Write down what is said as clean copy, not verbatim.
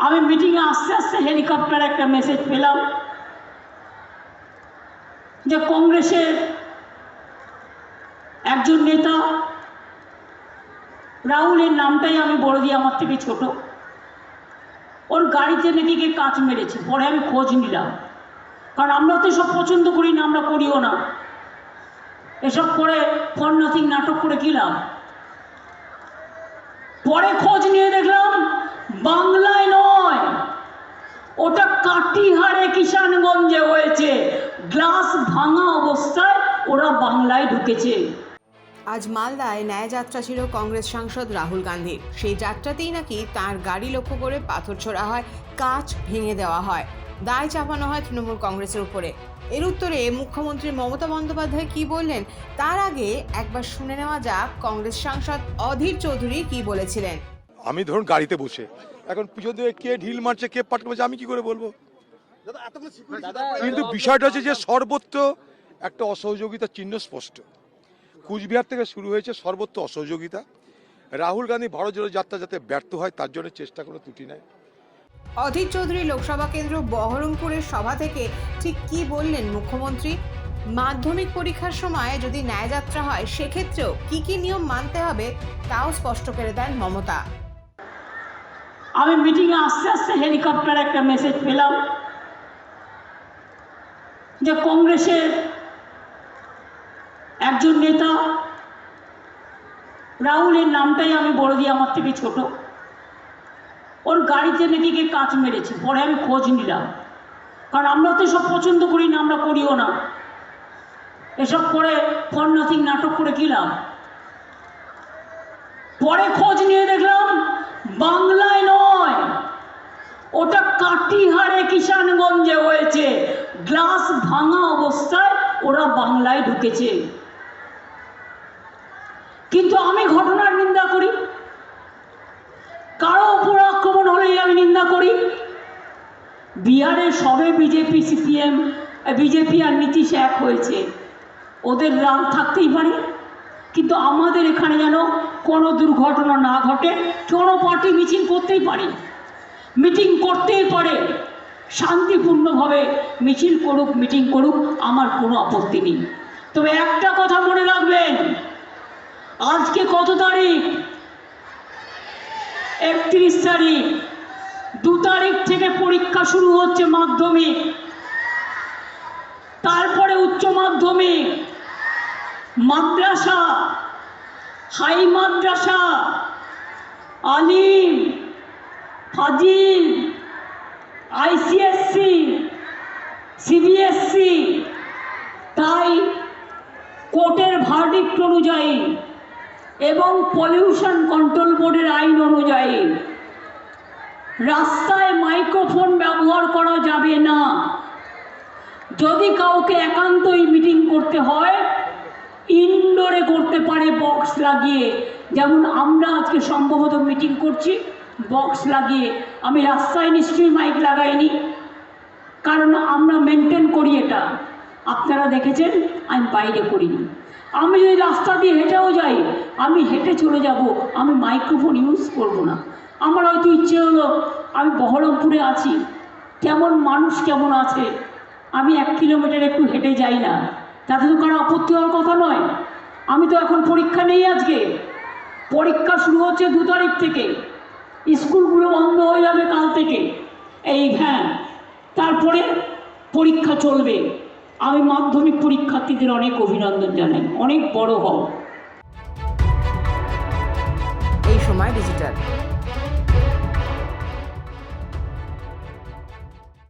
আমি মিটিংয়ে আস্তে আস্তে হেলিকপ্টার একটা মেসেজ পেলাম যে কংগ্রেসের একজন নেতা, রাহুলের নামটাই আমি বলে দিই, আমার থেকে ছোট, ওর গাড়িতে নাকি কে কাঁচ মেরেছে। পরে আমি খোঁজ নিলাম, কারণ আমরা তো সব পছন্দ করি না, আমরা করিও না। এসব করে ফর নাথিং নাটক করে কি লাভ? পরে খোঁজ নিয়ে দেখলাম বাংলায় নয়, ওটা কাটিহারে কিষানগঞ্জে হয়েছে। গ্লাস ভাঙা অবস্থায় ওরা বাংলায় ঢুকেছে। আজ মালদায় ন্যায়যাত্রা ছিল কংগ্রেস সাংসদ রাহুল গান্ধীর। সেই যাত্রাতেই নাকি তার গাড়ি লক্ষ্য করে পাথর ছোড়া হয়, কাঁচ ভেঙে দেওয়া হয়, দায় চাপানো হয় তৃণমূল কংগ্রেসের উপরে। এর উত্তরে মুখ্যমন্ত্রী মমতা বন্দ্যোপাধ্যায় কি বললেন, তার আগে একবার শুনে নেওয়া যাক কংগ্রেস সাংসদ অধীর চৌধুরী কি বলেছিলেন। আমি ধরুন গাড়িতে বসে, এখন পিছন থেকে কে ঢিল মারছে, কে পাটকে মারছে, আমি কি করে বলবো? কিন্তু বিষয়টা হচ্ছে যে সর্বত্র একটা অসহযোগিতার চিহ্ন স্পষ্ট। কুচবিহার থেকে শুরু হয়েছে সর্বত্র অসহযোগিতা। রাহুল গান্ধী ভারত জোড়ো যাত্রা যাতে ব্যর্থ হয় তার জন্য চেষ্টা কোনো ত্রুটি নাই। অধীর চৌধুরী লোকসভা কেন্দ্র বহরমপুরের সভা থেকে ঠিক কি বললেন মুখ্যমন্ত্রী? মাধ্যমিক পরীক্ষার সময় যদি ন্যায়যাত্রা হয় সেক্ষেত্রেও কি কি নিয়ম মানতে হবে তাও স্পষ্ট করে দেন মমতা। আমি মিটিংয়ে আস্তে আস্তে হেলিকপ্টার একটা মেসেজ পেলাম যে কংগ্রেসের একজন নেতা, রাহুলের নামটাই আমি বলে দিই, আমার থেকে ছোট, ওর গাড়িতে নাকি কে কাঁচ মেরেছে। পরে আমি খোঁজ নিলাম, কারণ আমরা তো সব পছন্দ করি না, আমরা করিও না। এসব করে ফর নাথিং নাটক করে কি লাভ? পরে খোঁজ নিয়ে দেখলাম বাংলায় নয়, ওটা কাটিহারে কিষানগঞ্জে হয়েছে। গ্লাস ভাঙা অবস্থায় ওরা বাংলায় ঢুকেছে। কিন্তু আমি ঘটনার নিন্দা করি, কারো উপর আক্রমণ হলেই আমি নিন্দা করি। বিহারে সবে বিজেপি সিপিএম, বিজেপি আর নীতিশ এক হয়েছে, ওদের রাগ থাকতেই পারে। কিন্তু আমাদের এখানে যেন কোনো দুর্ঘটনা না ঘটে। কোনো পার্টি মিছিল করতেই পারে, মিটিং করতেই পারে, শান্তিপূর্ণভাবে মিছিল করুক, মিটিং করুক, আমার কোনো আপত্তি নেই। তবে একটা কথা মনে রাখবেন, আজকে কত তারিখ? 31 তারিখ। 2 তারিখ থেকে পরীক্ষা শুরু হচ্ছে মাধ্যমিক, তারপরে উচ্চ মাধ্যমিক, মাদ্রাসা, হাই মাদ্রাসা, আলিম, ফাজিল, আইসিএসসি, সিবিএসসি। তাই কোর্টের ভার্ডিক্ট অনুযায়ী এবং পলিউশন কন্ট্রোল বোর্ডের আইন অনুযায়ী রাস্তায় মাইক্রোফোন ব্যবহার করা যাবে না। যদি কাউকে একান্তই মিটিং করতে হয় ইনডোরে করতে পারে বক্স লাগিয়ে, যেমন আমরা আজকে সম্ভবত মিটিং করছি বক্স লাগিয়ে। আমি রাস্তায় নিশ্চয়ই মাইক লাগাইনি, কারণ আমরা মেনটেন করি এটা। আপনারা দেখেছেন আমি বাইরে করিনি। আমি যদি রাস্তা দিয়ে হেঁটেও যাই, আমি হেঁটে চলে যাব, আমি মাইক্রোফোন ইউজ করব না। আমার হয়তো ইচ্ছে হলো, আমি বহরমপুরে আছি, কেমন মানুষ কেমন আছে, আমি 1 কিলোমিটার একটু হেঁটে যাই না, তাতে তো কারো আপত্তি হওয়ার কথা নয়। আমি তো এখন পরীক্ষা নেই, আজকে পরীক্ষা শুরু হচ্ছে 2 তারিখ থেকে, স্কুলগুলো বন্ধ হয়ে যাবে কাল থেকে। হ্যাঁ, তারপরে পরীক্ষা চলবে। আমি মাধ্যমিক পরীক্ষার্থীদের অনেক অভিনন্দন জানাই, অনেক বড় হও। এই সময় ডিজিটাল।